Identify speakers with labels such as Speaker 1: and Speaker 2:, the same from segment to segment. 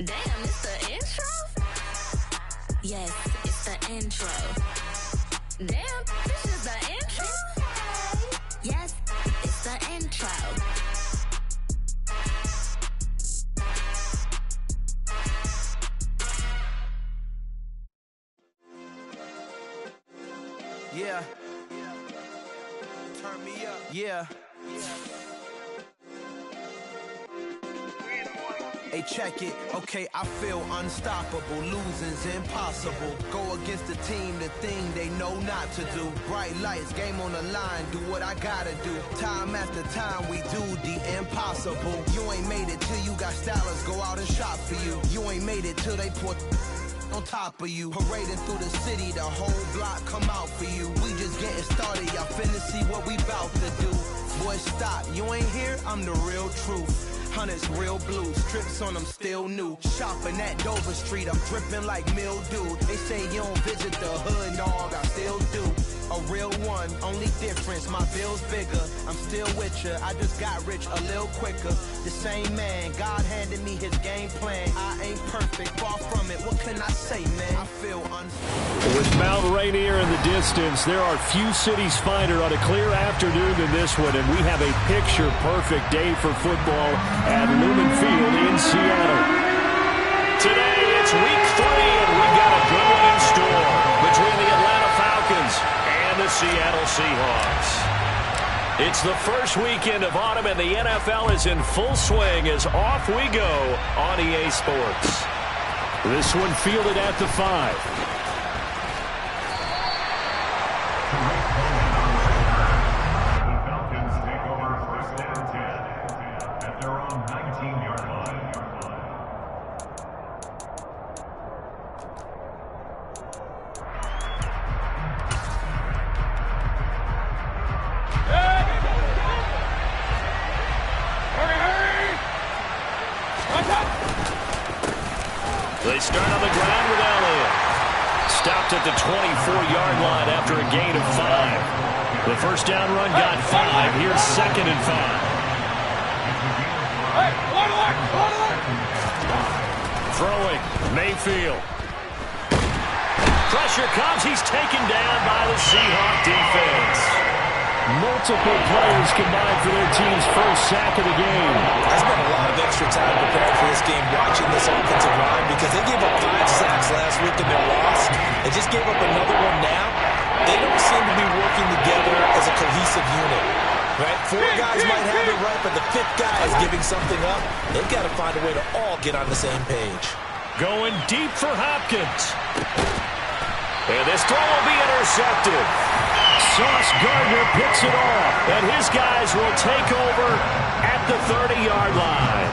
Speaker 1: Damn, it's the intro? Yes, it's the intro. Damn, this is the intro? Yes, it's the intro.
Speaker 2: Yeah. Turn me up. Yeah. Hey, check it. Okay, I feel unstoppable. Losing's impossible. Go against the team, the thing they know not to do. Bright lights, game on the line. Do what I gotta do. Time after time, we do the impossible. You ain't made it till you got stylers go out and shop for you. You ain't made it till they put on top of you. Parading through the city, the whole block come out for you. We just getting started, y'all finna see what we bout to do. Boy, stop, you ain't here, I'm the real truth. Hunters, real blues, strips on them still new. Shopping at Dover Street, I'm dripping like mildew. They say you don't visit the hood, dog, I still do. A real one, only difference, my bill's bigger. I'm still with ya, I just got rich a little quicker. The same man, God handed me his game plan. I ain't perfect, far from it, what can I say, man? I feel
Speaker 3: With Mount Rainier in the distance, there are few cities finer on a clear afternoon than this one, and we have a picture-perfect day for football at Lumen Field in Seattle. Today, it's week 3, and we've got a good one in store between the Atlanta Falcons and the Seattle Seahawks. It's the first weekend of autumn, and the NFL is in full swing as off we go on EA Sports. This one fielded at the 5. They start on the ground with Elliott. Stopped at the 24-yard line after a gain of 5. The first down run got 5. Here's 2nd and 5. Throwing, Mayfield. Pressure comes. He's taken down by the Seahawk defense. Multiple players combined for their team's first sack of the game.
Speaker 4: I spent a lot of extra time preparing for this game watching this offensive line because they gave up 5 sacks last week in their loss. They just gave up another one now. They don't seem to be working together as a cohesive unit. Right? 4 guys might have it right, but the 5th guy is giving something up. They've got to find a way to all get on the same page.
Speaker 3: Going deep for Hopkins. And this throw will be intercepted. Sauce Gardner picks it off, and his guys will take over at the 30-yard line.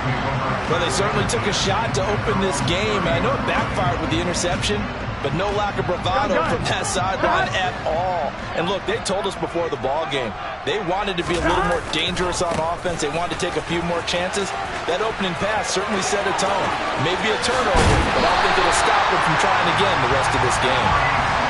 Speaker 4: Well, they certainly took a shot to open this game. I know it backfired with the interception, but no lack of bravado from that sideline at all. And look, they told us before the ball game, they wanted to be a little more dangerous on offense. They wanted to take a few more chances. That opening pass certainly set a tone. Maybe a turnover, but I don't think it'll stop them from trying again the rest of this game.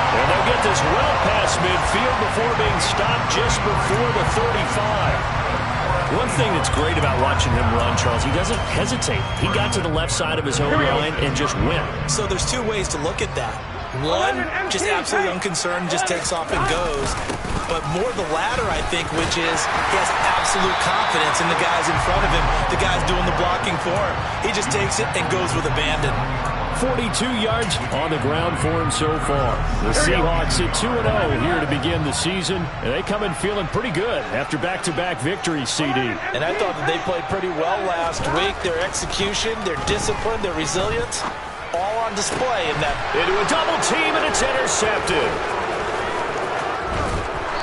Speaker 3: And they'll get this well past midfield before being stopped just before the 35. One thing that's great about watching him run, Charles, he doesn't hesitate. He got to the left side of his own line and just went.
Speaker 4: So there's 2 ways to look at that. One, just absolutely unconcerned, just takes off and goes. But more the latter, I think, which is he has absolute confidence in the guys in front of him, the guys doing the blocking for him. He just takes it and goes with abandon.
Speaker 3: 42 yards on the ground for him so far. The Seahawks at 2-0 here to begin the season, and they come in feeling pretty good after back-to-back victories, CD.
Speaker 4: And I thought that they played pretty well last week. Their execution, their discipline, their resilience, all on display in that.
Speaker 3: Into a double team, and it's intercepted.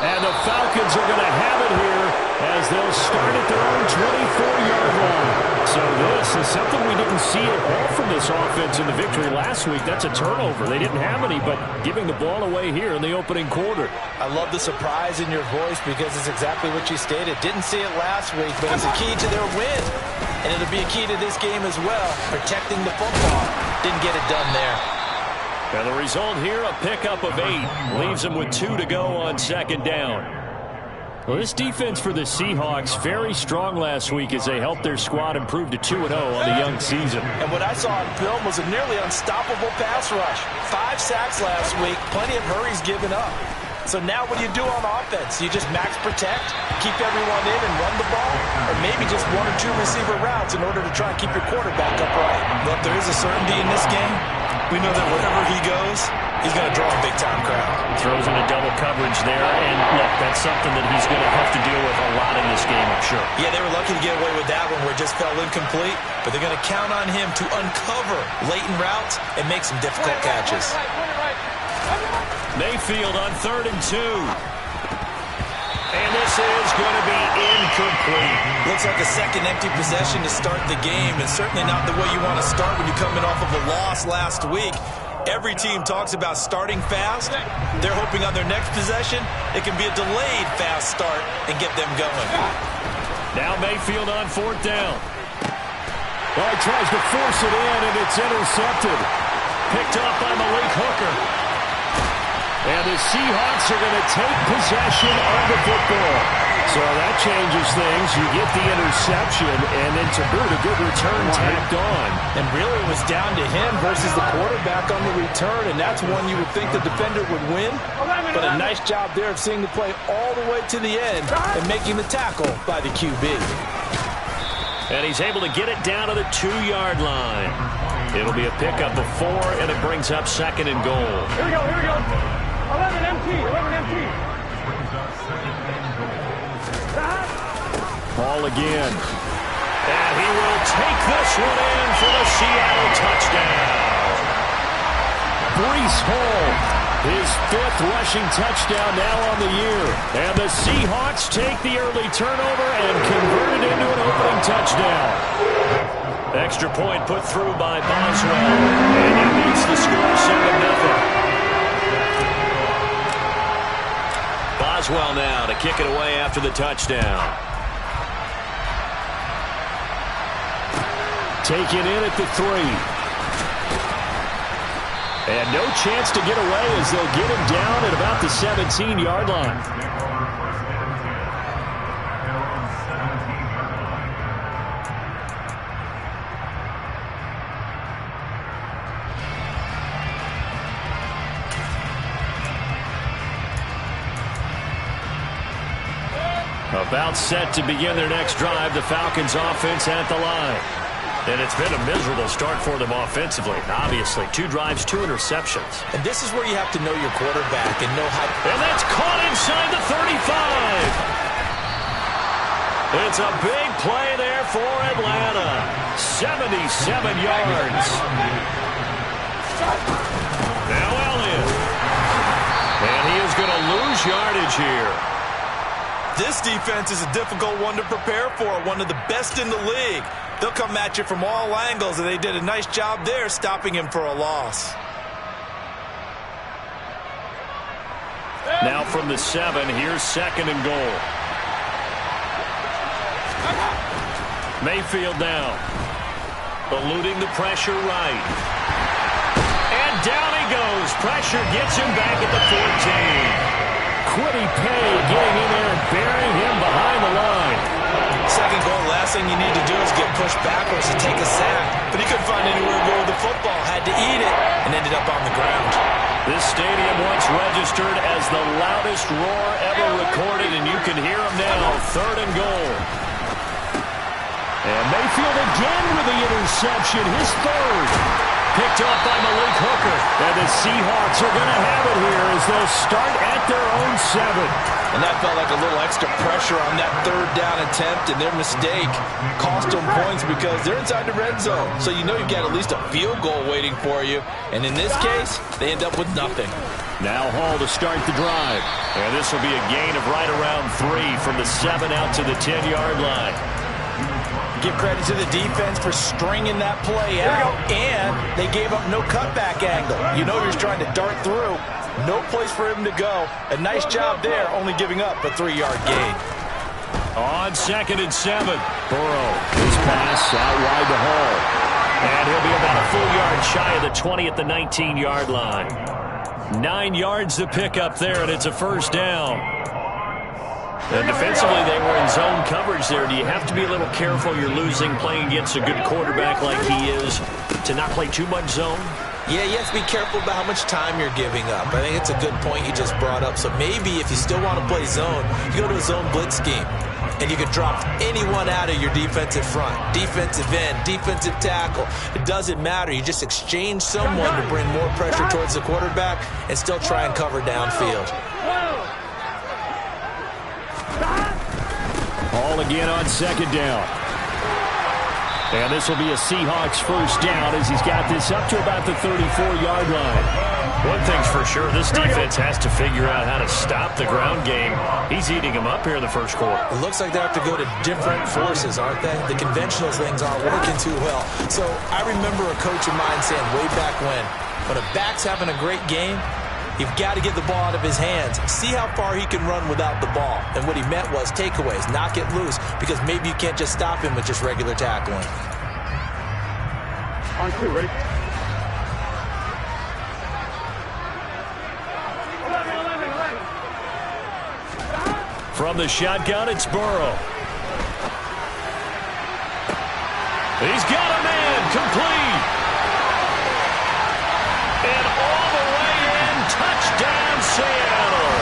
Speaker 3: And the Falcons are going to have it here as they'll start at their own 24-yard line. So this is something we didn't see at all from this offense in the victory last week. That's a turnover. They didn't have any, but giving the ball away here in the opening quarter.
Speaker 4: I love the surprise in your voice because it's exactly what you stated. Didn't see it last week, but it's a key to their win. And it'll be a key to this game as well, protecting the football. Didn't get it done there.
Speaker 3: And the result here, a pickup of 8. Leaves them with 2 to go on 2nd down. Well, this defense for the Seahawks, very strong last week as they helped their squad improve to 2-0 on the young season.
Speaker 4: And what I saw on film was a nearly unstoppable pass rush. 5 sacks last week, plenty of hurries given up. So now what do you do on offense? You just max protect, keep everyone in and run the ball? Or maybe just 1 or 2 receiver routes in order to try and keep your quarterback upright? Look, there is a certainty in this game. We know that wherever he goes, he's going to draw a big-time crowd.
Speaker 3: Throws in a double coverage there, and look, that's something that he's going to have to deal with a lot in this game, I'm sure.
Speaker 4: Yeah, they were lucky to get away with that one where it just fell incomplete, but they're going to count on him to uncover latent routes and make some difficult catches.
Speaker 3: Mayfield on 3rd and 2. And this is going to be incomplete.
Speaker 4: Looks like a second empty possession to start the game, and certainly not the way you want to start when you're coming off of a loss last week. Every team talks about starting fast. They're hoping on their next possession, it can be a delayed fast start and get them going.
Speaker 3: Now Mayfield on 4th down. Well, he tries to force it in, and it's intercepted. Picked up by Malik Hooker. And the Seahawks are going to take possession of the football. So that changes things. You get the interception, and then to boot, a good return tacked on.
Speaker 4: And really it was down to him versus the quarterback on the return, and that's one you would think the defender would win. But a nice job there of seeing the play all the way to the end and making the tackle by the QB.
Speaker 3: And he's able to get it down to the 2-yard line. It'll be a pickup of 4, and it brings up 2nd and goal.
Speaker 5: Here we go. 11 empty.
Speaker 3: Ball again. And he will take this one in for the Seattle touchdown. Breece Hall, his 5th rushing touchdown now on the year. And the Seahawks take the early turnover and convert it into an opening touchdown. Extra point put through by Boswell. And he beats the score 7-0. Boswell now to kick it away after the touchdown. Taken in at the 3. And no chance to get away as they'll get him down at about the 17-yard line. About set to begin their next drive, the Falcons offense at the line. And it's been a miserable start for them offensively. Obviously, 2 drives, 2 interceptions.
Speaker 4: And this is where you have to know your quarterback and know how.
Speaker 3: And that's caught inside the 35. It's a big play there for Atlanta. 77 yards. Now Elliott. And he is going to lose yardage here.
Speaker 4: This defense is a difficult one to prepare for, one of the best in the league. They'll come at you from all angles, and they did a nice job there stopping him for a loss.
Speaker 3: Now from the 7, here's 2nd and goal. Mayfield down. Eluding the pressure right. And down he goes. Pressure gets him back at the 14. Kwity Paye getting in there and burying him behind the line.
Speaker 4: Second goal, last thing you need to do is get pushed backwards to take a sack. But he couldn't find anywhere to go with the football. Had to eat it and ended up on the ground.
Speaker 3: This stadium once registered as the loudest roar ever recorded, and you can hear him now. 3rd and goal. And Mayfield again with the interception, his 3rd. Picked up by Malik Hooker. And the Seahawks are going to have it here as they'll start at their own 7.
Speaker 4: And that felt like a little extra pressure on that 3rd down attempt, and their mistake cost them points because they're inside the red zone. So you know you've got at least a field goal waiting for you. And in this case, they end up with nothing.
Speaker 3: Now Hall to start the drive. And this will be a gain of right around 3 from the 7 out to the 10-yard line.
Speaker 4: Give credit to the defense for stringing that play out, and they gave up no cutback angle. You know you're trying to dart through. No place for him to go. A nice job there, only giving up a 3-yard gain.
Speaker 3: On 2nd and 7, Burrow. His pass out wide to Hall. And he'll be about a full yard shy of the 20 at the 19-yard line. 9 yards to pick up there, and it's a 1st down. And defensively, they were in zone coverage there. Do you have to be a little careful you're losing playing against a good quarterback like he is to not play too much zone?
Speaker 4: Yeah, you have to be careful about how much time you're giving up. I think it's a good point you just brought up. So maybe if you still want to play zone, you go to a zone blitz scheme. And you can drop anyone out of your defensive front. Defensive end, defensive tackle. It doesn't matter. You just exchange someone to bring more pressure towards the quarterback and still try and cover downfield.
Speaker 3: Ball again on second down. And this will be a Seahawks first down as he's got this up to about the 34-yard line. One thing's for sure, this defense has to figure out how to stop the ground game. He's eating them up here in the first quarter.
Speaker 4: It looks like they have to go to different forces, aren't they? The conventional things aren't working too well. So I remember a coach of mine saying way back when a back's having a great game, you've got to get the ball out of his hands. See how far he can run without the ball. And what he meant was takeaways, not get loose, because maybe you can't just stop him with just regular tackling.
Speaker 5: On two, ready? 11.
Speaker 3: From the shotgun, it's Burrow. He's got a man, complete. And all the way in, touchdown Seattle.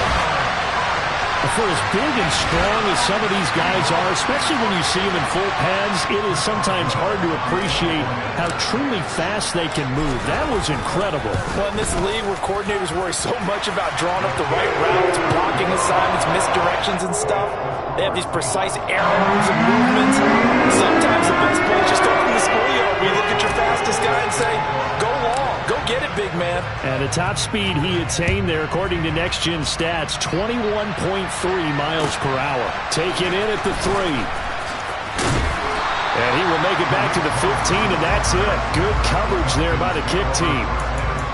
Speaker 3: For as big and strong as some of these guys are, especially when you see them in full pads, it is sometimes hard to appreciate how truly fast they can move. That was incredible.
Speaker 4: Well, in this league where coordinators worry so much about drawing up the right routes, blocking assignments, misdirections and stuff, they have these precise arrows and movements. Sometimes the best play is just open the schoolyard where you look at your fastest guy and say, go long. Go get it, big man.
Speaker 3: And the top speed he attained there, according to Next Gen Stats, 21.3 miles per hour. Taken in at the 3. And he will make it back to the 15, and that's it. Good coverage there by the kick team.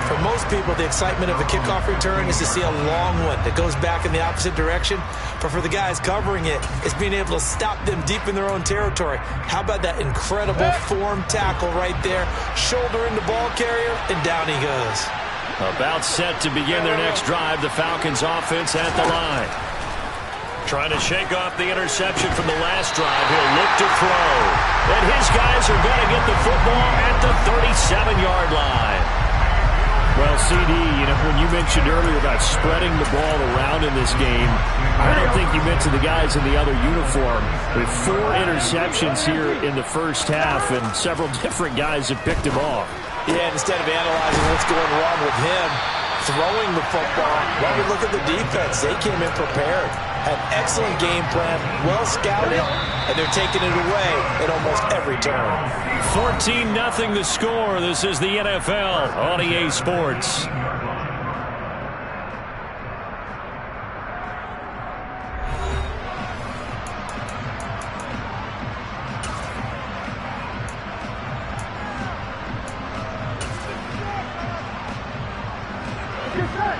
Speaker 4: For most people, the excitement of a kickoff return is to see a long one that goes back in the opposite direction. But for the guys covering it, it's being able to stop them deep in their own territory. How about that incredible form tackle right there? Shoulder in the ball carrier, and down he goes.
Speaker 3: About set to begin their next drive, the Falcons offense at the line. Trying to shake off the interception from the last drive. He'll look to throw. And his guys are going to get the football at the 37-yard line. Well, CD, when you mentioned earlier about spreading the ball around in this game, I don't think you mentioned the guys in the other uniform. With 4 interceptions here in the first half, and several different guys have picked him off.
Speaker 4: Yeah, instead of analyzing what's going wrong with him, throwing the football, well, we look at the defense. They came in prepared, had excellent game plan, well scouted, and they're taking it away at almost every turn.
Speaker 3: 14-0 the score. This is the NFL on EA Sports.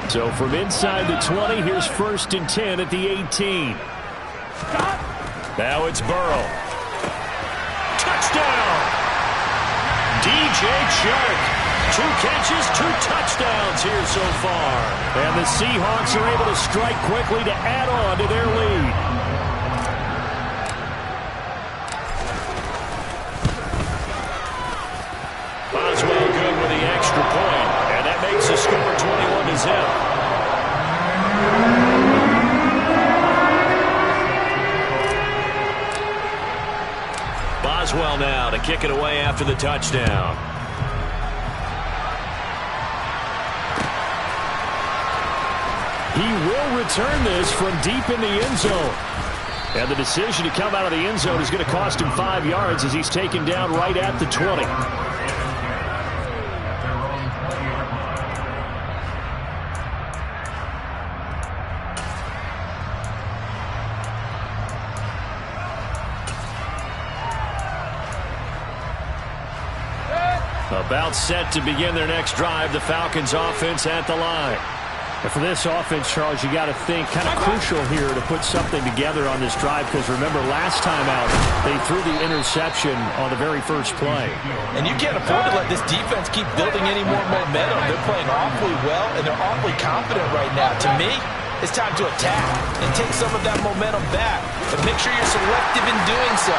Speaker 3: So from inside the 20, here's 1st and 10 at the 18. Now it's Burrow. Touchdown! DJ Chark. 2 catches, 2 touchdowns here so far. And the Seahawks are able to strike quickly to add on to their lead. Boswell good with the extra point. And that makes the score 21-0. Boswell now to kick it away after the touchdown. He will return this from deep in the end zone. And the decision to come out of the end zone is going to cost him 5 yards as he's taken down right at the 20. About set to begin their next drive, the Falcons offense at the line. And for this offense, Charles, you got to think kind of crucial here to put something together on this drive, because remember last time out they threw the interception on the very first play.
Speaker 4: And you can't afford to let this defense keep building any more momentum. They're playing awfully well, and they're awfully confident right now. To me, it's time to attack and take some of that momentum back. But make sure you're selective in doing so.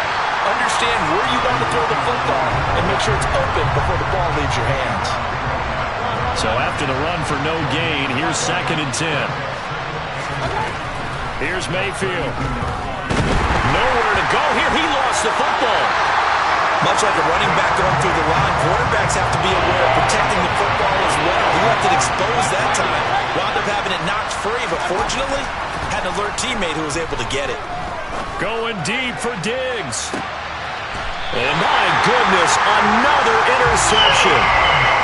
Speaker 4: Understand where you want to throw the football and make sure it's open before the ball leaves your hands.
Speaker 3: So after the run for no gain, here's 2nd and 10. Here's Mayfield. Nowhere to go here. He lost the football.
Speaker 4: Much like a running back going through the line, quarterbacks have to be aware of protecting the football as well. He left it exposed that time. Wound up having it knocked free, but fortunately, had an alert teammate who was able to get it.
Speaker 3: Going deep for Diggs. And my goodness, another interception.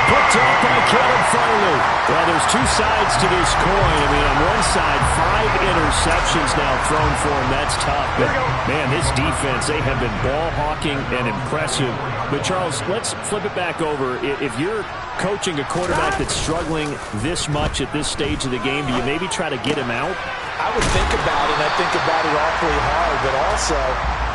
Speaker 3: Picked up by Caleb Farley. Well, there's two sides to this coin. I mean, on one side, 5 interceptions now thrown for him. That's tough. But, man, this defense, they have been ball hawking and impressive. But, Charles, let's flip it back over. If you're coaching a quarterback that's struggling this much at this stage of the game, do you maybe try to get him out?
Speaker 4: I would think about it, and I think about it awfully hard. But also,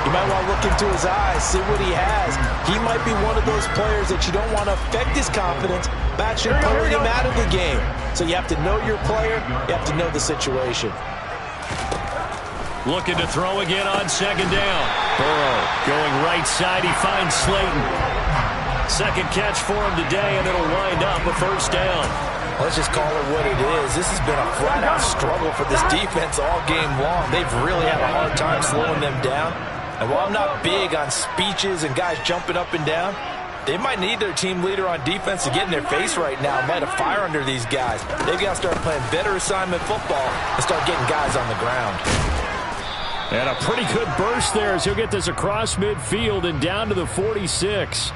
Speaker 4: you might want to look into his eyes, see what he has. He might be one of those players that you don't want to affect his confidence by actually pulling him out of the game. So you have to know your player. You have to know the situation.
Speaker 3: Looking to throw again on 2nd down. Burrow going right side. He finds Slayton. 2nd catch for him today, and it'll wind up a 1st down.
Speaker 4: Let's just call it what it is. This has been a flat-out struggle for this defense all game long. They've really had a hard time slowing them down. And while I'm not big on speeches and guys jumping up and down, they might need their team leader on defense to get in their face right now and light a fire under these guys. They've got to start playing better assignment football and start getting guys on the ground.
Speaker 3: And a pretty good burst there as he'll get this across midfield and down to the 46.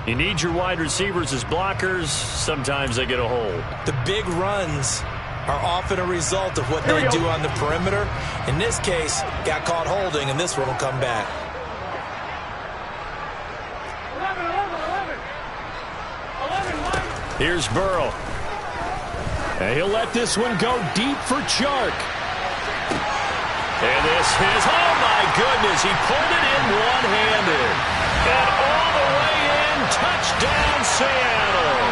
Speaker 3: You need your wide receivers as blockers. Sometimes they get a hold.
Speaker 4: The big runs are often a result of what they do on the perimeter. In this case, got caught holding, and this one will come back.
Speaker 5: 11.
Speaker 3: Here's Burrow. And he'll let this one go deep for Chark. And this is, oh my goodness, he pulled it in one-handed. And all the way in, touchdown Seattle.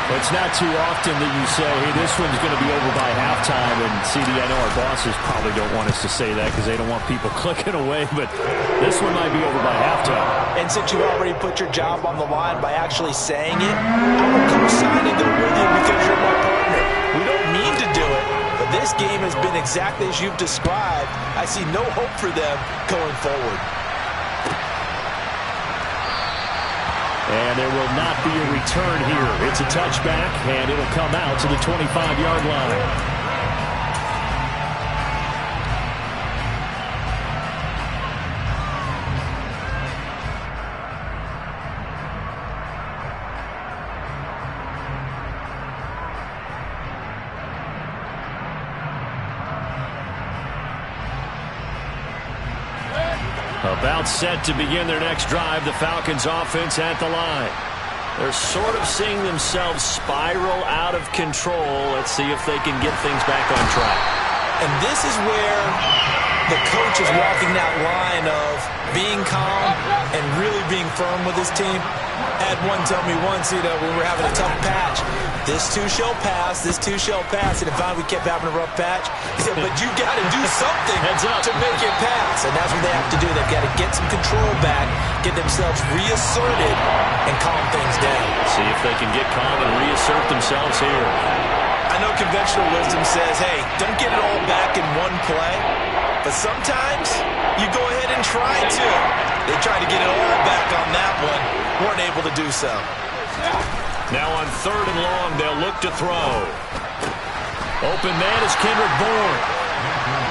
Speaker 3: It's not too often that you say, hey, this one's going to be over by halftime. And CD, I know our bosses probably don't want us to say that because they don't want people clicking away, but this one might be over by halftime.
Speaker 4: And since you already put your job on the line by actually saying it, I will co-sign and go with you because you're my partner. We don't mean to do it, but this game has been exactly as you've described. I see no hope for them going forward.
Speaker 3: And there will not be a return here. It's a touchback, and it'll come out to the 25-yard line. About set to begin their next drive, the Falcons offense at the line. They're sort of seeing themselves spiral out of control. Let's see if they can get things back on track.
Speaker 4: And this is where the coach is walking that line of being calm and really being firm with his team. I had one tell me once, when we were having a tough patch, this too shall pass, this too shall pass. And if we kept having a rough patch, he said, but you got to do something to make it pass. And that's what they have to do. They've got to get some control back, get themselves reasserted, and calm things down.
Speaker 3: See if they can get calm and reassert themselves here.
Speaker 4: I know conventional wisdom says, hey, don't get it all back in one play. But sometimes you go ahead and try to. They tried to get it all back on that one. Weren't able to do so.
Speaker 3: Now on 3rd and long, they'll look to throw. Open man is Kendrick Bourne.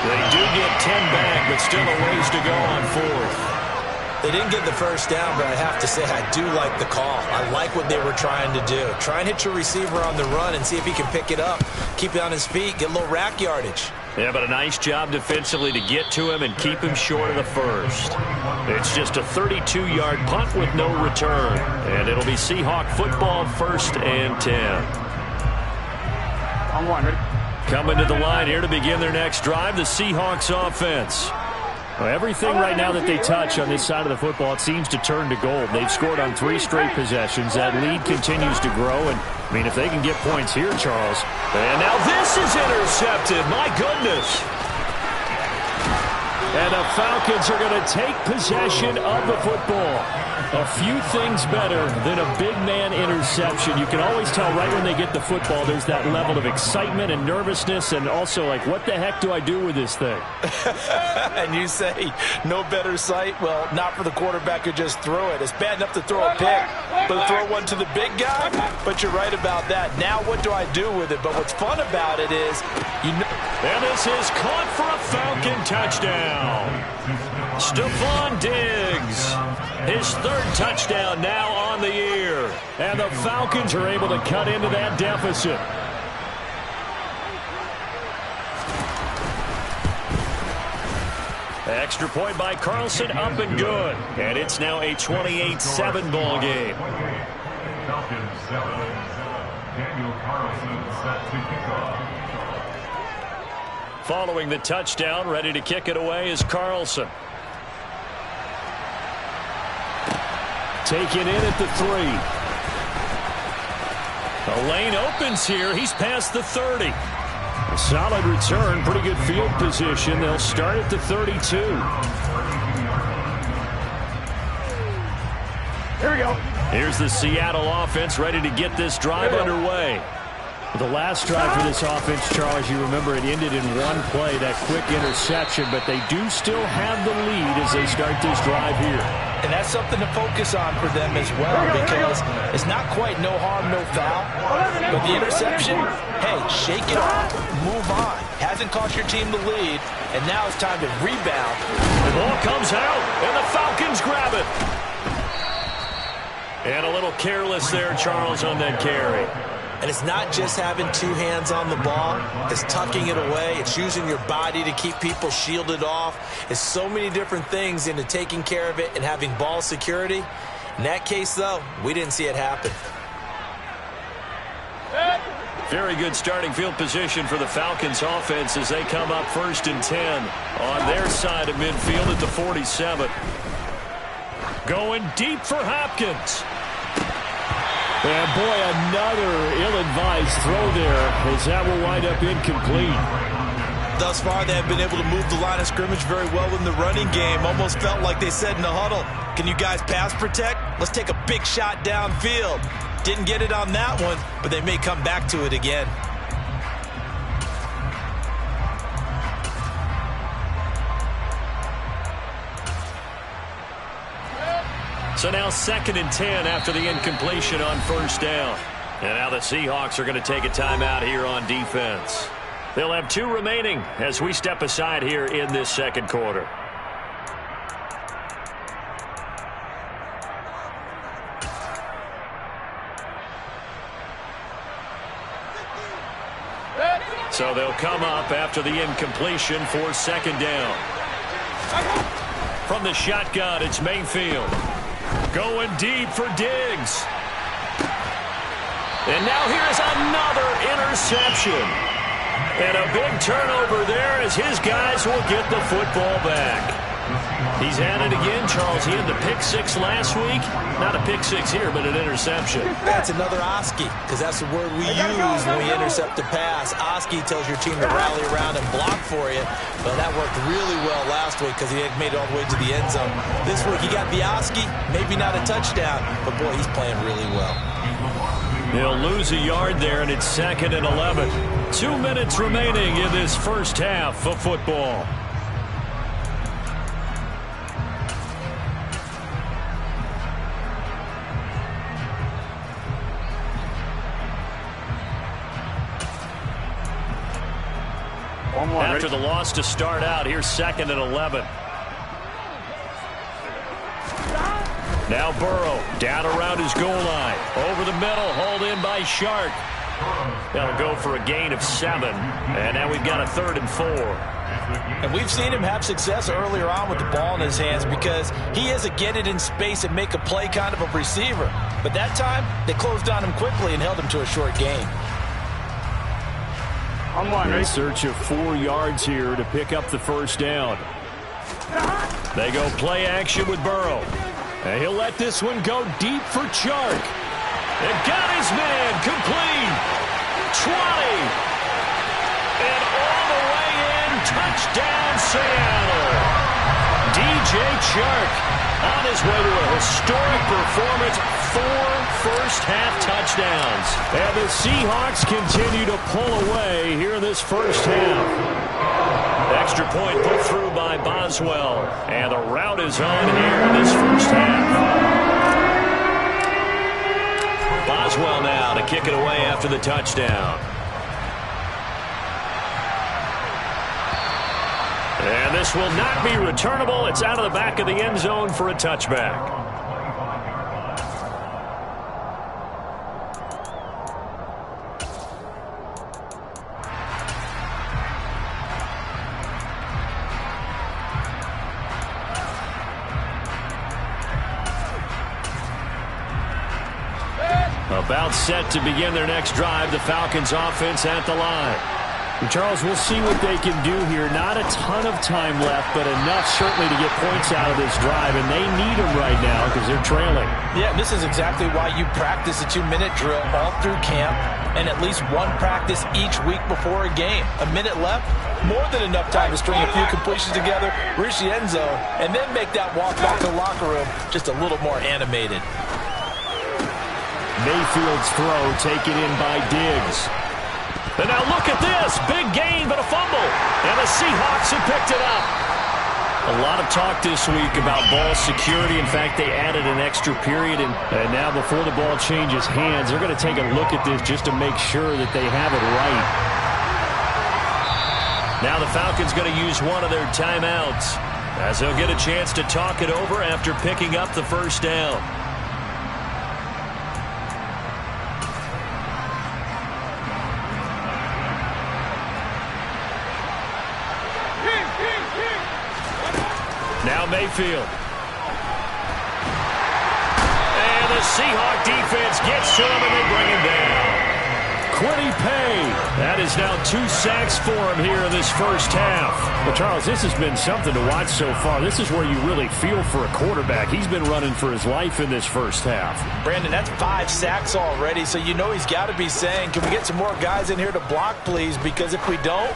Speaker 3: They do get 10 back, but still a ways to go on 4th.
Speaker 4: They didn't get the first down, but I have to say I do like the call. I like what they were trying to do. Try and hit your receiver on the run and see if he can pick it up, keep it on his feet, get a little rack yardage.
Speaker 3: Yeah, but a nice job defensively to get to him and keep him short of the first. It's just a 32-yard punt with no return. And it'll be Seahawk football, 1st and 10.
Speaker 5: On 1, ready?
Speaker 3: Coming to the line here to begin their next drive, the Seahawks offense. Well, everything right now that they touch on this side of the football, it seems to turn to gold. They've scored on 3 straight possessions. That lead continues to grow. And, I mean, if they can get points here, Charles.
Speaker 4: And now this is intercepted. My goodness.
Speaker 3: And the Falcons are going to take possession of the football. A few things better than a big man interception. You can always tell right when they get the football, there's that level of excitement and nervousness and also like, what the heck do I do with this thing?
Speaker 4: And you say, no better sight? Well, not for the quarterback who just threw it. It's bad enough to throw a pick, but to throw one to the big guy? But you're right about that. Now what do I do with it? But what's fun about it is,
Speaker 3: and this is caught for a Falcon touchdown. Stephon Diggs, his 3rd touchdown now on the year. And the Falcons are able to cut into that deficit. Extra point by Carlson, up and good. And it's now a 28-7 ball game.
Speaker 6: Falcons 7. Daniel Carlson set to kick off.
Speaker 3: Following the touchdown, ready to kick it away is Carlson. Taken in at the 3. The lane opens here. He's past the 30. A solid return, pretty good field position. They'll start at the 32.
Speaker 5: Here we go.
Speaker 3: Here's the Seattle offense ready to get this drive underway. The last drive for this offense, Charles, you remember it ended in one play, that quick interception, but they do still have the lead as they start this drive here.
Speaker 4: And that's something to focus on for them as well, because it's not quite no harm, no foul. But the interception, hey, shake it off, move on. Hasn't cost your team the lead, and now it's time to rebound.
Speaker 3: The ball comes out, and the Falcons grab it. And a little careless there, Charles, on that carry.
Speaker 4: And it's not just having 2 hands on the ball. It's tucking it away. It's using your body to keep people shielded off. It's so many different things into taking care of it and having ball security. In that case, though, we didn't see it happen.
Speaker 3: Very good starting field position for the Falcons offense as they come up 1st and 10 on their side of midfield at the 47. Going deep for Hopkins. And, boy, another ill-advised throw there as that will wind up incomplete.
Speaker 4: Thus far, they have been able to move the line of scrimmage very well in the running game. Almost felt like they said in the huddle, can you guys pass protect? Let's take a big shot downfield. Didn't get it on that one, but they may come back to it again.
Speaker 3: So now 2nd and 10 after the incompletion on 1st down. And now the Seahawks are going to take a timeout here on defense. They'll have 2 remaining as we step aside here in this 2nd quarter. So they'll come up after the incompletion for 2nd down. From the shotgun, it's Mayfield. Going deep for Diggs. And now here's another interception. And a big turnover there as his guys will get the football back. He's at it again, Charles. He had the pick-6 last week. Not a pick-6 here, but an interception.
Speaker 4: That's another Oski, because that's the word we use when we intercept a pass. Oski tells your team to rally around and block for you. But that worked really well last week because he had made it all the way to the end zone. This week he got the Oski, maybe not a touchdown, but boy, he's playing really well.
Speaker 3: He'll lose a yard there, and it's 2nd and 11. 2 minutes remaining in this first half of football. After the loss to start out, here's 2nd and 11. Now Burrow down around his goal line. Over the middle, hauled in by Shark. That'll go for a gain of 7. And now we've got a 3rd and 4.
Speaker 4: And we've seen him have success earlier on with the ball in his hands because he is a get it in space and make a play kind of a receiver. But that time, they closed on him quickly and held him to a short gain.
Speaker 3: In search of 4 yards here to pick up the 1st down. They go play action with Burrow. And he'll let this one go deep for Chark. And got his man complete. 20. And all the way in. Touchdown, Seattle. DJ Chark on his way to a historic performance. 4 first-half touchdowns. And the Seahawks continue to pull away here in this first half. Extra point put through by Boswell. And the rout is on here in this first half. Boswell now to kick it away after the touchdown. And this will not be returnable. It's out of the back of the end zone for a touchback. About set to begin their next drive, the Falcons offense at the line. And Charles, we'll see what they can do here. Not a ton of time left, but enough certainly to get points out of this drive, and they need them right now because they're trailing.
Speaker 4: Yeah, this is exactly why you practice a 2-minute drill all through camp and at least one practice each week before a game. A minute left, more than enough time to string a few completions together, reach the end zone, and then make that walk back to the locker room just a little more animated.
Speaker 3: Mayfield's throw taken in by Diggs. And now look at this. Big gain, but a fumble. And the Seahawks have picked it up. A lot of talk this week about ball security. In fact, they added an extra period. And now before the ball changes hands, they're going to take a look at this just to make sure that they have it right. Now the Falcons going to use one of their timeouts as they'll get a chance to talk it over after picking up the first down. Now Mayfield. And the Seahawk defense gets to him and they bring him down. Kwity Paye. That is now 2 sacks for him here in this first half. Well, Charles, this has been something to watch so far. This is where you really feel for a quarterback. He's been running for his life in this first half.
Speaker 4: Brandon, that's 5 sacks already, so you know he's got to be saying, can we get some more guys in here to block, please? Because if we don't,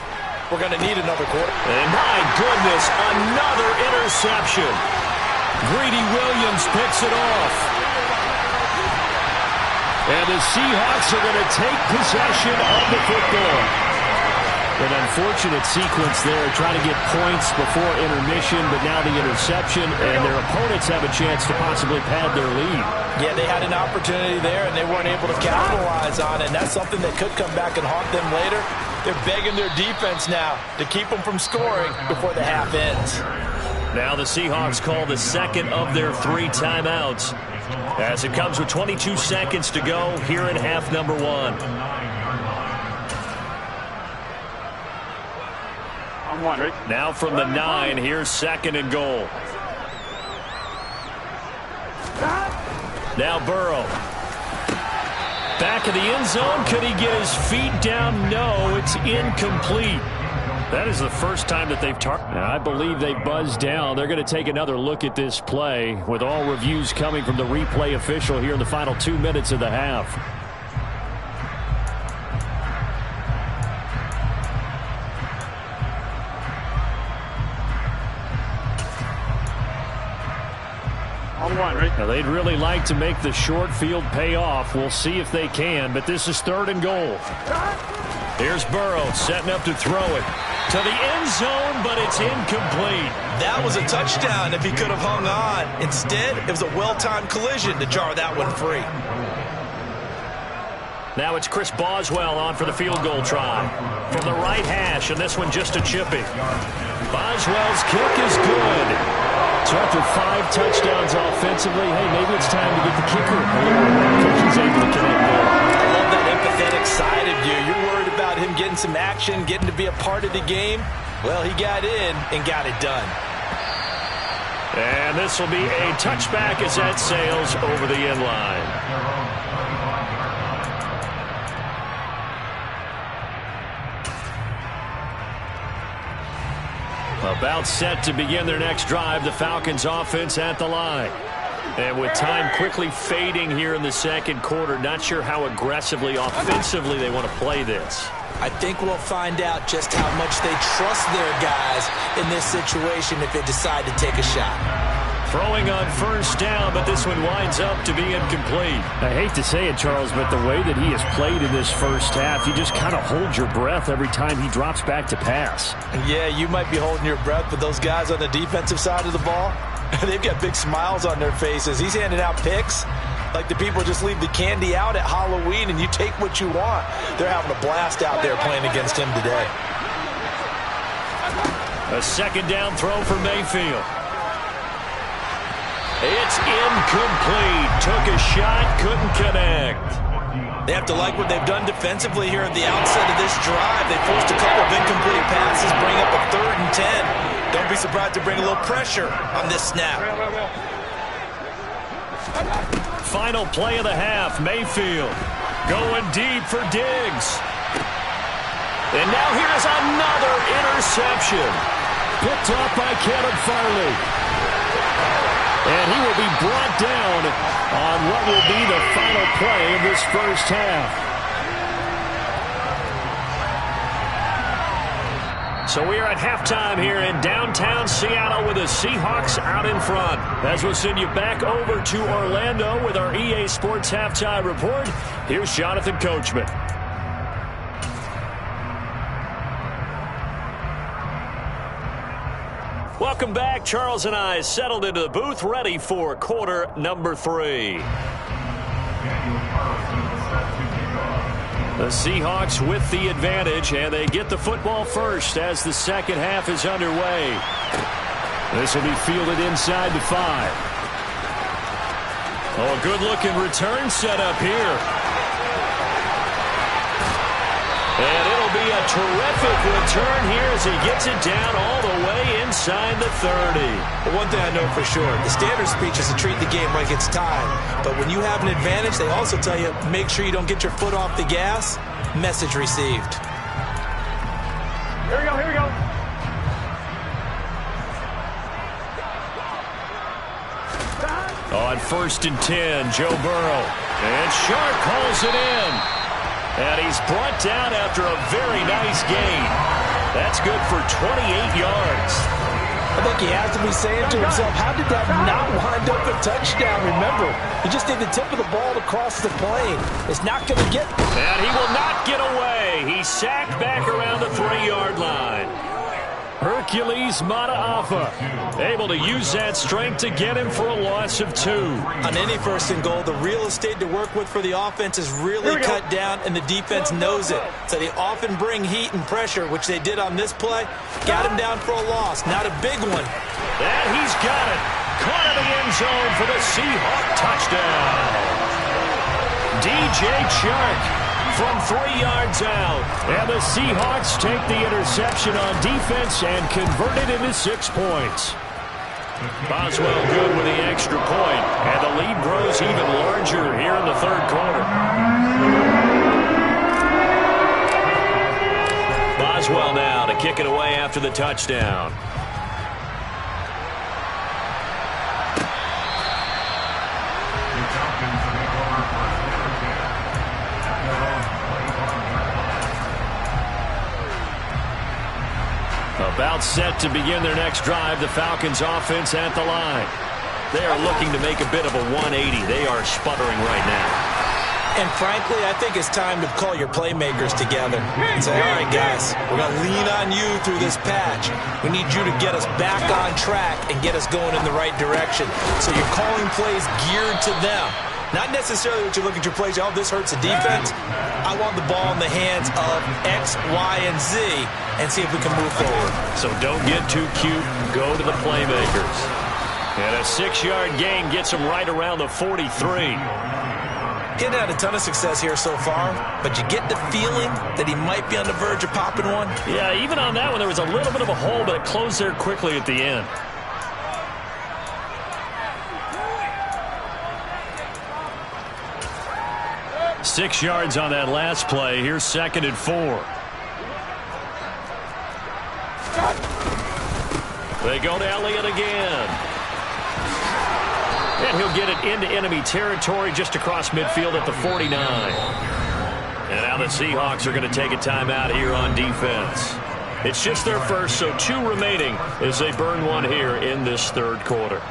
Speaker 4: we're going to need another quarter.
Speaker 3: And my goodness, another interception. Greedy Williams picks it off. And the Seahawks are going to take possession of the football. An unfortunate sequence there, trying to get points before intermission, but now the interception, and their opponents have a chance to possibly pad their lead.
Speaker 4: Yeah, they had an opportunity there, and they weren't able to capitalize on it, and that's something that could come back and haunt them later. They're begging their defense now to keep them from scoring before the half ends.
Speaker 3: Now the Seahawks call the second of their 3 timeouts as it comes with 22 seconds to go here in half number 1. Now from the 9, here's 2nd and goal. Now Burrow. Back of the end zone. Could he get his feet down? No, it's incomplete. That is the first time that they've targeted. I believe they buzzed down. They're going to take another look at this play with all reviews coming from the replay official here in the final 2 minutes of the half. Now, they'd really like to make the short field pay off. We'll see if they can, but this is 3rd and goal. Here's Burrow setting up to throw it to the end zone, but it's incomplete.
Speaker 4: That was a touchdown if he could have hung on. Instead, it was a well-timed collision to jar that one free.
Speaker 3: Now it's Chris Boswell on for the field goal try. From the right hash, and this one just a chipping. Boswell's kick is good. So after 5 touchdowns offensively, hey, maybe it's time to get the kicker a little more. He's able to connect more.
Speaker 4: I love that empathetic side of you. You're worried about him getting some action, getting to be a part of the game. Well, he got in and got it done.
Speaker 3: And this will be a touchback as that sails over the end line. About set to begin their next drive, the Falcons offense at the line. And with time quickly fading here in the second quarter, not sure how aggressively, offensively they want to play this.
Speaker 4: I think we'll find out just how much they trust their guys in this situation if they decide to take a shot.
Speaker 3: Throwing on first down, but this one winds up to be incomplete. I hate to say it, Charles, but the way that he has played in this first half, you just kind of hold your breath every time he drops back to pass.
Speaker 4: Yeah, you might be holding your breath, but those guys on the defensive side of the ball, they've got big smiles on their faces. He's handing out picks like the people just leave the candy out at Halloween and you take what you want. They're having a blast out there playing against him today.
Speaker 3: A second down throw for Mayfield. It's incomplete. Took a shot, couldn't connect.
Speaker 4: They have to like what they've done defensively here at the outset of this drive. They forced a couple of incomplete passes, bring up a 3rd and 10. Don't be surprised to bring a little pressure on this snap.
Speaker 3: Final play of the half, Mayfield going deep for Diggs. And now here's another interception. Picked off by Caleb Farley. And he will be brought down on what will be the final play of this first half. So we are at halftime here in downtown Seattle with the Seahawks out in front. As we'll send you back over to Orlando with our EA Sports Halftime Report, here's Jonathan Coachman. Welcome back. Charles and I settled into the booth, ready for quarter number 3. The Seahawks with the advantage, and they get the football first as the second half is underway. This will be fielded inside the 5. Oh, a good-looking return set up here. And it'll be a terrific return here as he gets it down all the way inside the 30.
Speaker 4: Well, one thing I know for sure, the standard speech is to treat the game like it's time. But when you have an advantage, they also tell you, make sure you don't get your foot off the gas. Message received.
Speaker 5: Here we go, here we go.
Speaker 3: On 1st and 10, Joe Burrow. And Sharp calls it in. And he's brought down after a very nice gain. That's good for 28 yards.
Speaker 4: I think he has to be saying to himself, how did that not wind up a touchdown? Remember, you just need the tip of the ball to cross the plane. It's not going to get...
Speaker 3: And he will not get away. He's sacked back around the 3-yard line. Hercules Mataafa able to use that strength to get him for a loss of 2.
Speaker 4: On any 1st and goal, the real estate to work with for the offense is really cut down, and the defense knows it. So they often bring heat and pressure, which they did on this play. Got him down for a loss, not a big one.
Speaker 3: And he's got it. Caught in the end zone for the Seahawk touchdown. DJ Chark from 3 yards out. And the Seahawks take the interception on defense and convert it into 6 points. Boswell good with the extra point, and the lead grows even larger here in the 3rd quarter. Boswell now to kick it away after the touchdown. About set to begin their next drive, the Falcons offense at the line. They are looking to make a bit of a 180. They are sputtering right now.
Speaker 4: And frankly, I think it's time to call your playmakers together and say, all right, guys, we're going to lean on you through this patch. We need you to get us back on track and get us going in the right direction. So you're calling plays geared to them. Not necessarily what you look at your plays, oh, this hurts the defense. I want the ball in the hands of X, Y, and Z and see if we can move forward.
Speaker 3: So don't get too cute. Go to the playmakers. And a 6-yard gain gets him right around the 43.
Speaker 4: He's had a ton of success here so far, but you get the feeling that he might be on the verge of popping one.
Speaker 3: Yeah, even on that one, there was a little bit of a hole, but it closed there quickly at the end. Six yards on that last play. Here's 2nd and 4. They go to Elliott again. And he'll get it into enemy territory just across midfield at the 49. And now the Seahawks are going to take a timeout here on defense. It's just their first, so 2 remaining as they burn one here in this third quarter.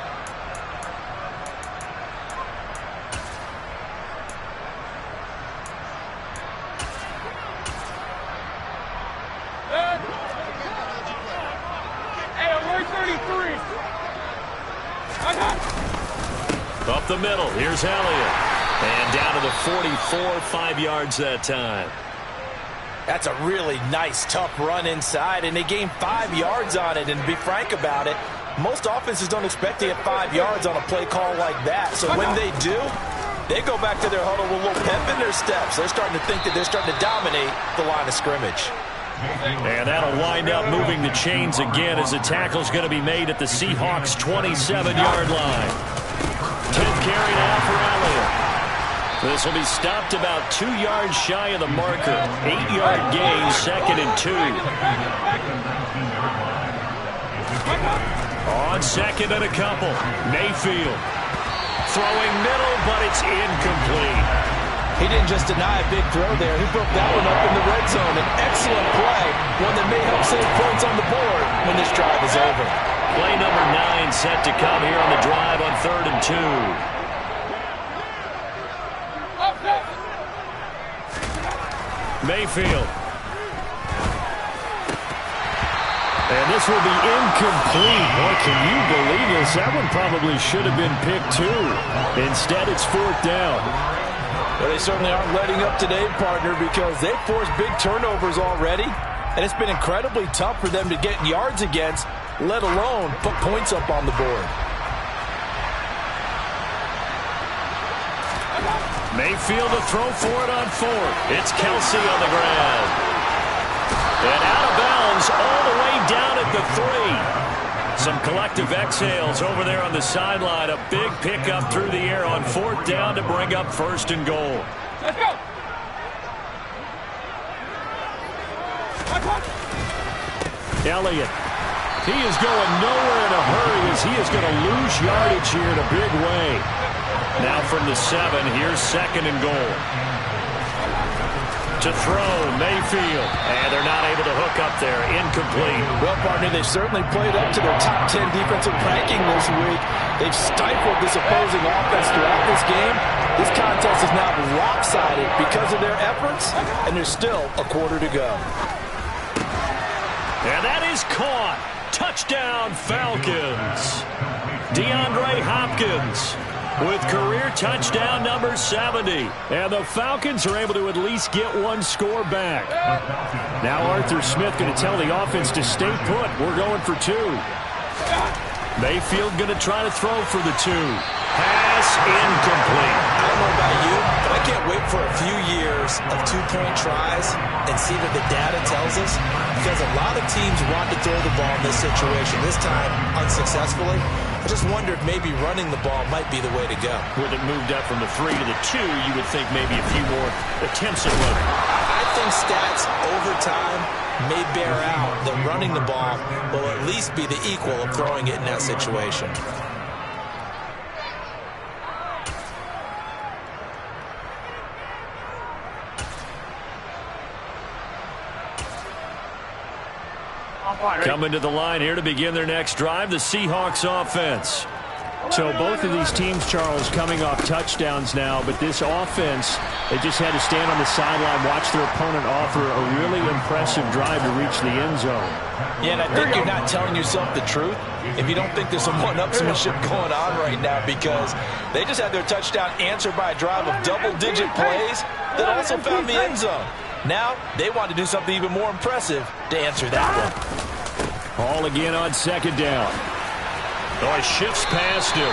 Speaker 3: Up the middle, here's Elliott. And down to the 44, 5 yards that time.
Speaker 4: That's a really nice, tough run inside, and they gained 5 yards on it. And to be frank about it, most offenses don't expect to get 5 yards on a play call like that. So when they do, they go back to their huddle with a little pep in their steps. They're starting to think that they're starting to dominate the line of scrimmage.
Speaker 3: And that'll wind up moving the chains again as the tackle's going to be made at the Seahawks' 27-yard line. 10th carry now for Elliott. This will be stopped about 2 yards shy of the marker. 8-yard gain, 2nd and 2. On 2nd and a couple, Mayfield. Throwing middle, but it's incomplete.
Speaker 4: He didn't just deny a big throw there. He broke that one up in the red zone. An excellent play, one that may help save points on the board when this drive is over.
Speaker 3: Play number 9 set to come here on the drive on 3rd and 2. Mayfield. And this will be incomplete. Boy, can you believe this? That one probably should have been picked too. Instead, it's 4th down.
Speaker 4: Well, they certainly aren't letting up today, partner, because they've forced big turnovers already, and it's been incredibly tough for them to get yards against, let alone put points up on the board.
Speaker 3: Mayfield to throw for it on 4th. It's Kelsey on the ground. And out of bounds all the way down at the 3. Some collective exhales over there on the sideline. A big pickup through the air on 4th down to bring up 1st and goal.
Speaker 5: Let's go.
Speaker 3: Elliott. He is going nowhere in a hurry as he is going to lose yardage here in a big way. Now from the 7, here's 2nd and goal. To throw, Mayfield. And they're not able to hook up there. Incomplete.
Speaker 4: Well, partner, they've certainly played up to their top 10 defensive ranking this week. They've stifled this opposing offense throughout this game. This contest is now lopsided because of their efforts, and there's still a quarter to go.
Speaker 3: And that is caught. Touchdown, Falcons. DeAndre Hopkins with career touchdown number 70. And the Falcons are able to at least get one score back. Now Arthur Smith going to tell the offense to stay put. We're going for 2. Mayfield going to try to throw for the 2. Pass incomplete.
Speaker 4: I don't know about you, but I can't wait for a few years of 2-point tries and see what the data tells us, because a lot of teams want to throw the ball in this situation, this time unsuccessfully. I just wondered maybe running the ball might be the way to go.
Speaker 3: With it moved up from the 3 to the 2, you would think maybe a few more attempts at running.
Speaker 4: I think stats over time may bear out that running the ball will at least be the equal of throwing it in that situation.
Speaker 3: Coming to the line here to begin their next drive, the Seahawks offense. So both of these teams, Charles, coming off touchdowns now, but this offense, they just had to stand on the sideline, watch their opponent offer a really impressive drive to reach the end zone.
Speaker 4: Yeah, and I think you're not telling yourself the truth if you don't think there's some one-upsmanship going on right now, because they just had their touchdown answered by a drive of double-digit plays that also found the end zone. Now, they want to do something even more impressive to answer that one.
Speaker 3: All again on 2nd down. Oh, he shifts past him.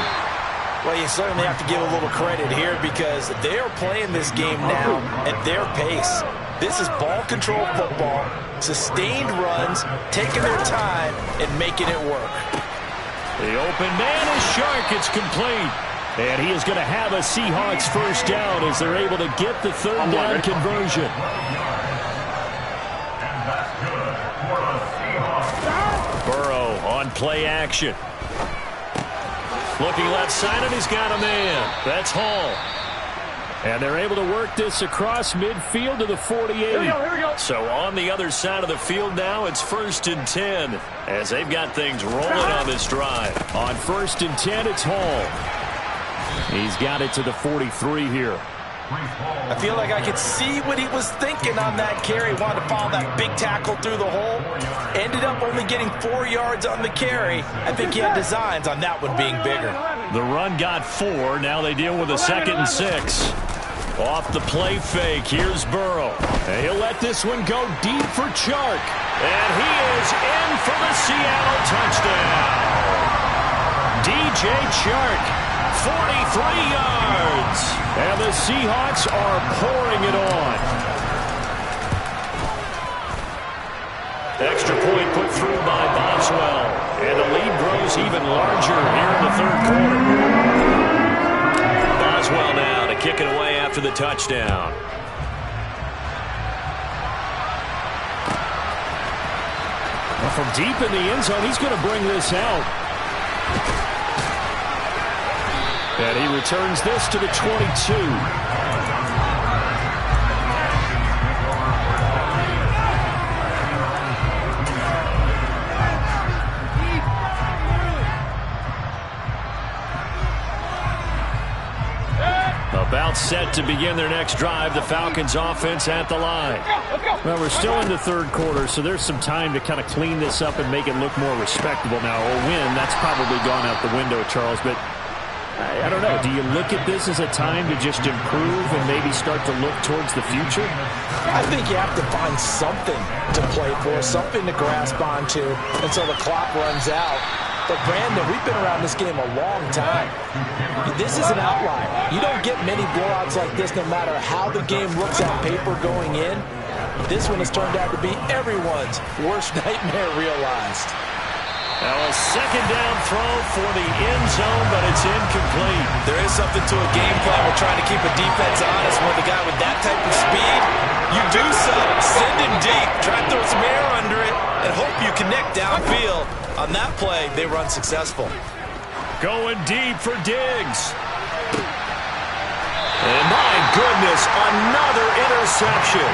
Speaker 4: Well, you certainly have to give a little credit here because they are playing this game now at their pace. This is ball control football, sustained runs, taking their time and making it work.
Speaker 3: The open man is Shark. It's complete. And he is going to have a Seahawks 1st down as they're able to get the 3rd down conversion.
Speaker 6: And that's good for the Seahawks.
Speaker 3: Burrow on play action. Looking left side, and he's got a man. That's Hall. And they're able to work this across midfield to the 48.
Speaker 5: Here we go.
Speaker 3: So on the other side of the field now, it's 1st and 10 as they've got things rolling on this drive. On 1st and 10, it's Hall. He's got it to the 43 here.
Speaker 4: I feel like I could see what he was thinking on that carry. Wanted to follow that big tackle through the hole. Ended up only getting 4 yards on the carry. I think he had designs on that one being bigger.
Speaker 3: The run got 4. Now they deal with a 2nd and 6. Off the play fake, here's Burrow. And he'll let this one go deep for Chark. And he is in for the Seattle touchdown. DJ Chark, 43 yards. And the Seahawks are pouring it on. Extra point put through by Boswell. And the lead grows even larger here in the 3rd quarter. Boswell now to kick it away after the touchdown. Well, from deep in the end zone, he's going to bring this out. And he returns this to the 22. About set to begin their next drive. The Falcons offense at the line. Well, we're still in the 3rd quarter, so there's some time to kind of clean this up and make it look more respectable now. A win, that's probably gone out the window, Charles, but I don't know. Do you look at this as a time to just improve and maybe start to look towards the future?
Speaker 4: I think you have to find something to play for, something to grasp onto until the clock runs out. But, Brandon, we've been around this game a long time. This is an outlier. You don't get many blowouts like this no matter how the game looks on paper going in. This one has turned out to be everyone's worst nightmare realized.
Speaker 3: Now a 2nd down throw for the end zone, but it's incomplete.
Speaker 4: There is something to a game plan. We're trying to keep a defense honest with a guy with that type of speed. You do so. Send him deep. Try to throw some air under it and hope you connect downfield. On that play, they were unsuccessful.
Speaker 3: Going deep for Diggs. And my goodness, another interception.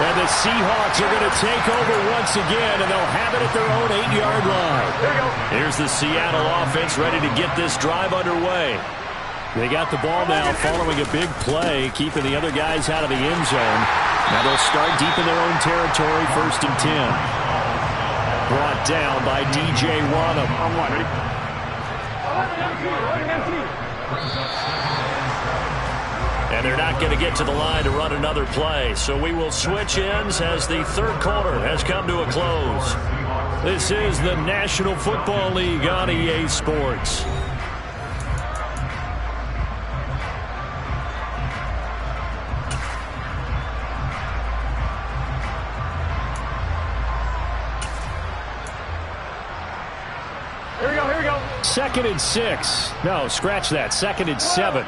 Speaker 3: And the Seahawks are going to take over once again, and they'll have it at their own 8-yard line. Here's the Seattle offense ready to get this drive underway. They got the ball now following a big play, keeping the other guys out of the end zone. Now they'll start deep in their own territory, 1st and 10. Brought down by DJ Wonnum. And they're not going to get to the line to run another play. So we will switch ends as the 3rd quarter has come to a close. This is the National Football League on EA Sports.
Speaker 5: Here we go.
Speaker 3: 2nd and 6. No, scratch that. 2nd and 7.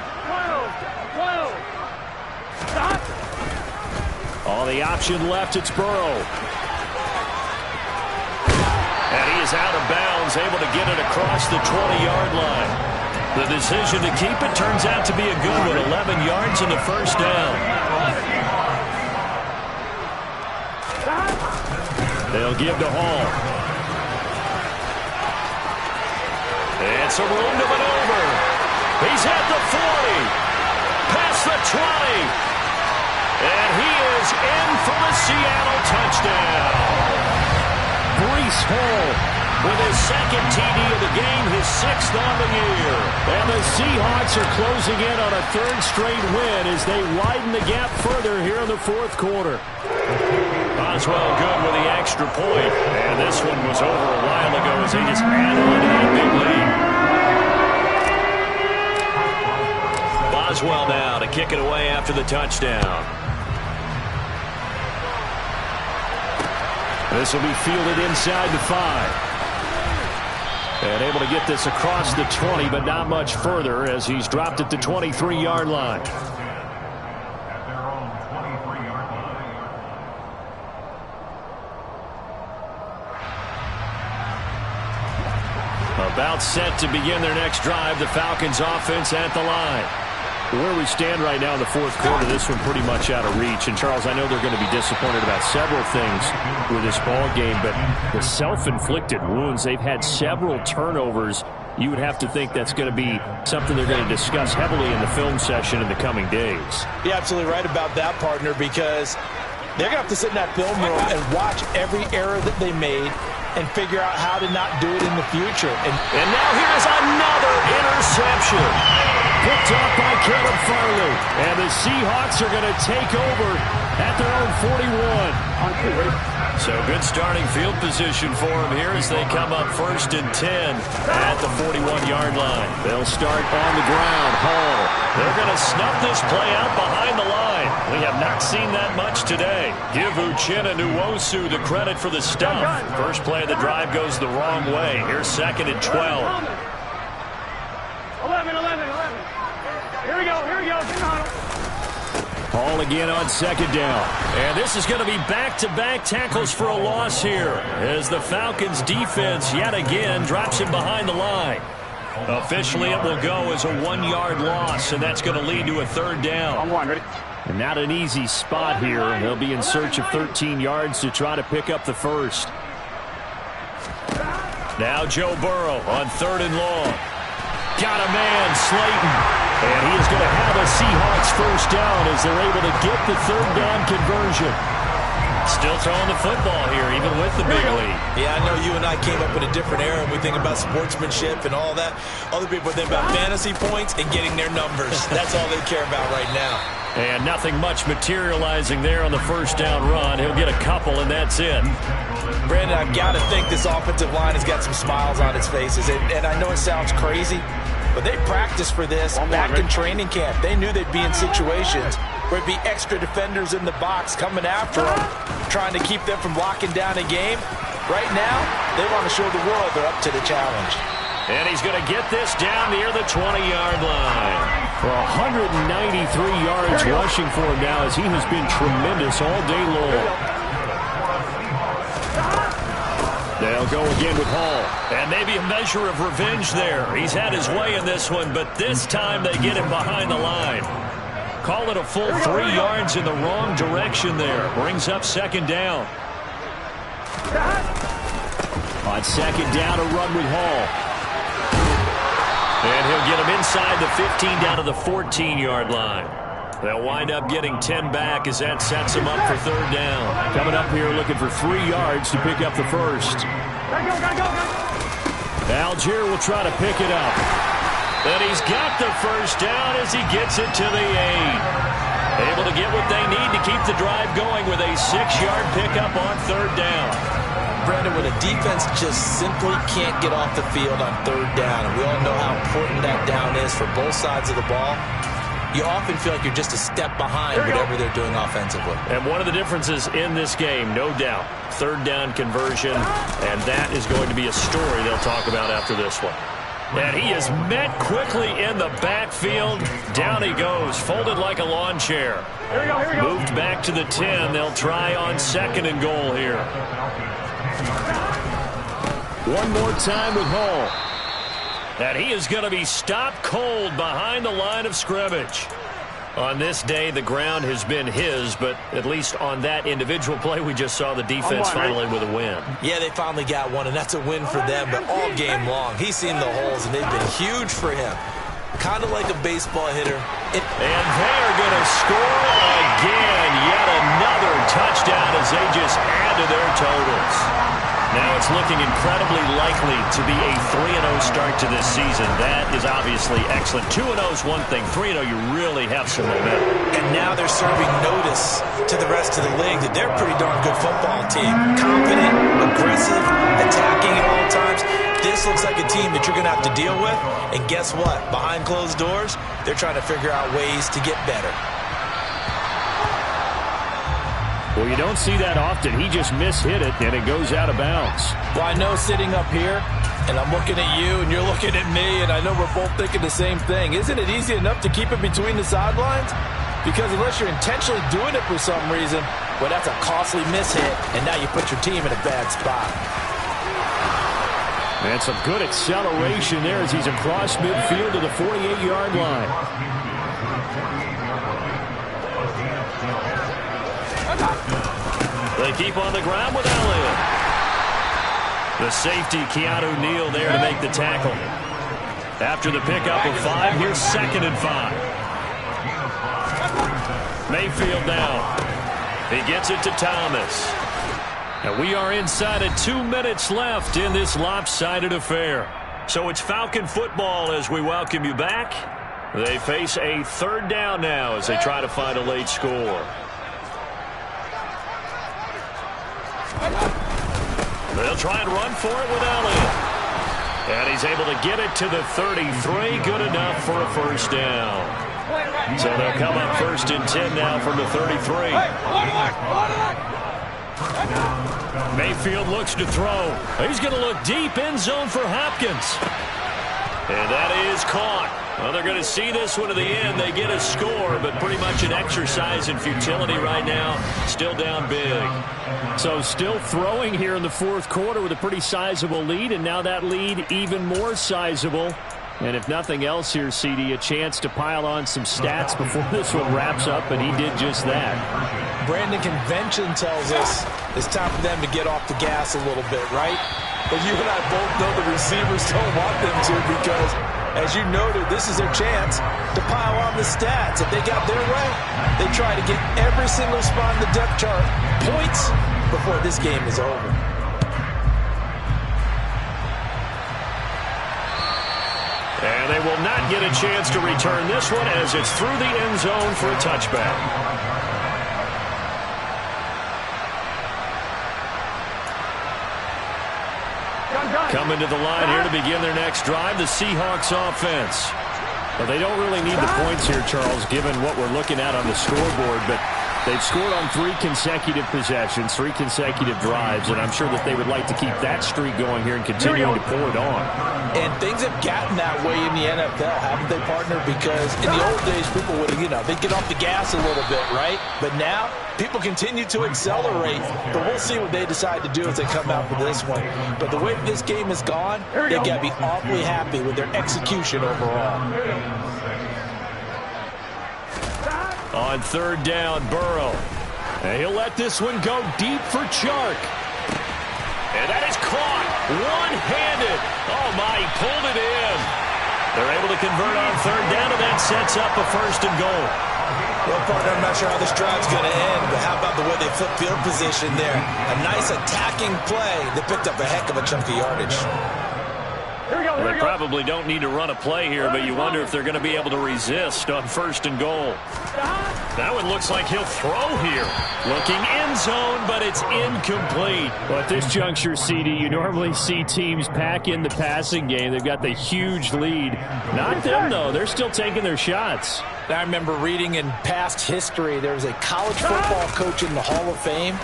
Speaker 5: Stop.
Speaker 3: All the option left, it's Burrow. And he is out of bounds, able to get it across the 20-yard line. The decision to keep it turns out to be a good one. 11 yards and a 1st down. They'll give to Hall. It's a room to maneuver. He's at the 40. Past the 20. And he is in for the Seattle touchdown. Breece Hall with his 2nd TD of the game, his 6th on the year. And the Seahawks are closing in on a 3rd straight win as they widen the gap further here in the 4th quarter. Boswell good with the extra point. And this one was over a while ago as they just added on to that big lead. Boswell now to kick it away after the touchdown. This will be fielded inside the 5. And able to get this across the 20, but not much further as he's dropped at the 23-yard line.
Speaker 6: At their own 23-yard line.
Speaker 3: About set to begin their next drive. The Falcons offense at the line. Where we stand right now in the fourth quarter, this one pretty much out of reach. And, Charles, I know they're going to be disappointed about several things with this ball game, but the self-inflicted wounds, they've had several turnovers. You would have to think that's going to be something they're going to discuss heavily in the film session in the coming days.
Speaker 4: You're absolutely right about that, partner, because they're going to have to sit in that film room and watch every error that they made and figure out how to not do it in the future. And
Speaker 3: now here's another interception. Picked up by Caleb Farley. And the Seahawks are going to take over at their own 41. So good starting field position for them here as they come up 1st and 10 at the 41-yard line. They'll start on the ground. Hall. They're going to snuff this play out behind the line. We have not seen that much today. Give Uchenna Nwosu the credit for the stuff. First play of the drive goes the wrong way. Here's 2nd and 12.
Speaker 5: 11. Here we go. Get on.
Speaker 3: Hall again on 2nd down. And this is going to be back-to-back tackles for a loss here as the Falcons defense yet again drops him behind the line. Officially, it will go as a 1-yard loss, and that's going to lead to a 3rd down.
Speaker 5: On 1, ready?
Speaker 3: And not an easy spot here. They'll be in search of 13 yards to try to pick up the first. Now Joe Burrow on 3rd and long. Got a man, Slayton. And he is going to have a Seahawks first down as they're able to get the 3rd down conversion. Still throwing the football here, even with the big lead.
Speaker 4: Yeah, I know you and I came up in a different era, and we think about sportsmanship and all that. Other people think about fantasy points and getting their numbers. That's all they care about right now.
Speaker 3: And nothing much materializing there on the first down run. He'll get a couple, and that's it.
Speaker 4: Brandon, I've got to think this offensive line has got some smiles on its faces. And I know it sounds crazy, but they practiced for this back in training camp. They knew they'd be in situations where it'd be extra defenders in the box coming after them, trying to keep them from locking down a game. Right now, they want to show the world they're up to the challenge.
Speaker 3: And he's going to get this down near the 20-yard line. For 193 yards rushing for him now as he has been tremendous all day long. They'll go again with Hall. And maybe a measure of revenge there. He's had his way in this one, but this time they get him behind the line. Call it a full 3 yards in the wrong direction there. Brings up 2nd down. On 2nd down, a run with Hall. And he'll get him inside the 15 down to the 14-yard line. They'll wind up getting 10 back as that sets him up for 3rd down. Coming up here looking for 3 yards to pick up the first.
Speaker 5: Gotta go.
Speaker 3: Algier will try to pick it up. And he's got the first down as he gets it to the 8. Able to get what they need to keep the drive going with a 6-yard pickup on 3rd down.
Speaker 4: Brandon, when a defense just simply can't get off the field on 3rd down, and we all know how important that down is for both sides of the ball, you often feel like you're just a step behind whatever they're doing offensively.
Speaker 3: And one of the differences in this game, no doubt, 3rd down conversion, and that is going to be a story they'll talk about after this one. And he is met quickly in the backfield. Down he goes, folded like a lawn chair.
Speaker 5: Here we go.
Speaker 3: Moved back to the 10. They'll try on 2nd and goal here. One more time with Hall. And he is going to be stopped cold behind the line of scrimmage. On this day, the ground has been his, but at least on that individual play, we just saw the defense finally with a win.
Speaker 4: Yeah, they finally got one, and that's a win for them, but all game long, he's seen the holes, and they've been huge for him. Kind of like a baseball hitter.
Speaker 3: And they are going to score again. Yet another touchdown as they just add to their totals. Now it's looking incredibly likely to be a 3-0 start to this season. That is obviously excellent. 2-0 is one thing. 3-0, you really have some momentum.
Speaker 4: And now they're serving notice to the rest of the league that they're a pretty darn good football team. Confident, aggressive, attacking at all times. This looks like a team that you're going to have to deal with. And guess what? Behind closed doors, they're trying to figure out ways to get better.
Speaker 3: Well, you don't see that often. He just mishit it, and it goes out of bounds.
Speaker 4: Well, I know sitting up here, and I'm looking at you, and you're looking at me, and I know we're both thinking the same thing. Isn't it easy enough to keep it between the sidelines? Because unless you're intentionally doing it for some reason, well, that's a costly mishit, and now you put your team in a bad spot.
Speaker 3: And some good acceleration there as he's across midfield to the 48-yard line. They keep on the ground with Elliott. The safety, Keanu Neal, there to make the tackle. After the pickup of 5, here's 2nd and 5. Mayfield down. He gets it to Thomas. And we are inside of 2 minutes left in this lopsided affair. So it's Falcon football as we welcome you back. They face a 3rd down now as they try to find a late score. They'll try and run for it with Elliott. And he's able to get it to the 33. Good enough for a 1st down. So they'll come up 1st and 10 now from the 33. Mayfield looks to throw. He's going to look deep, end zone for Hopkins. And that is caught. Well, they're going to see this one to the end. They get a score, but pretty much an exercise in futility right now. Still down big. So still throwing here in the 4th quarter with a pretty sizable lead, and now that lead even more sizable. And if nothing else here, CD, a chance to pile on some stats before this one wraps up, and he did just that.
Speaker 4: Brandon, convention tells us it's time for them to get off the gas a little bit, right? But you and I both know the receivers don't want them to because, as you noted, this is their chance to pile on the stats. If they got their way, they try to get every single spot in the depth chart points before this game is over.
Speaker 3: And they will not get a chance to return this one as it's through the end zone for a touchback. Coming to the line here to begin their next drive, the Seahawks offense. Well, they don't really need the points here, Charles, given what we're looking at on the scoreboard, but they've scored on 3 consecutive possessions, 3 consecutive drives, and I'm sure that they would like to keep that streak going here and continuing to pour it on.
Speaker 4: And things have gotten that way in the NFL, haven't they, partner? Because in the old days, people would, they'd get off the gas a little bit, right? But now, people continue to accelerate. But we'll see what they decide to do as they come out for this one. But the way this game has gone, they've got to be awfully happy with their execution overall.
Speaker 3: On 3rd down, Burrow. And he'll let this one go deep for Chark. And that is caught one-handed. Oh, my, he pulled it in. They're able to convert on 3rd down, and that sets up a 1st and goal.
Speaker 4: Well, partner, I'm not sure how this drive's going to end, but how about the way they flip field position there? A nice attacking play that picked up a heck of a chunk of yardage.
Speaker 3: They probably don't need to run a play here, but you wonder if they're going to be able to resist on 1st and goal. That one looks like he'll throw here. Looking end zone, but it's incomplete. Well, at this juncture, CD, you normally see teams pack in the passing game. They've got the huge lead. Not them, though. They're still taking their shots.
Speaker 4: I remember reading in past history, there was a college football coach in the Hall of Fame.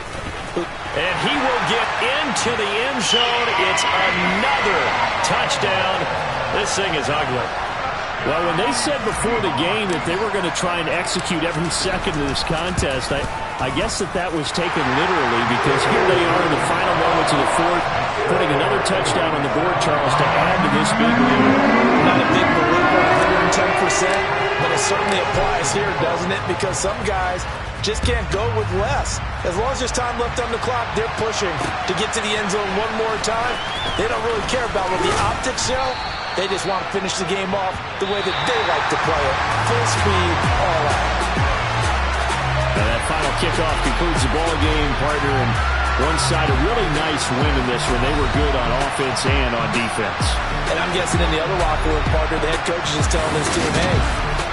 Speaker 3: And he will get into the end zone. It's another touchdown. This thing is ugly. Well, when they said before the game that they were going to try and execute every second of this contest, I guess that was taken literally because here they are in the final moments of the 4th, putting another touchdown on the board, Charles, to add to this big lead.
Speaker 4: Not a big believer, 110%, but it certainly applies here, doesn't it? Because some guys just can't go with less. As long as there's time left on the clock, they're pushing to get to the end zone one more time. They don't really care about what the optics show. They just want to finish the game off the way that they like to play it. Full speed, all out.
Speaker 3: And that final kickoff concludes the ball game, partner, and one side a really nice win in this one. They were good on offense and on defense.
Speaker 4: And I'm guessing in the other locker room, partner, the head coach is just telling this team, hey,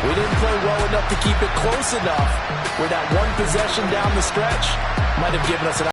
Speaker 4: we didn't play well enough to keep it close enough where that one possession down the stretch might have given us an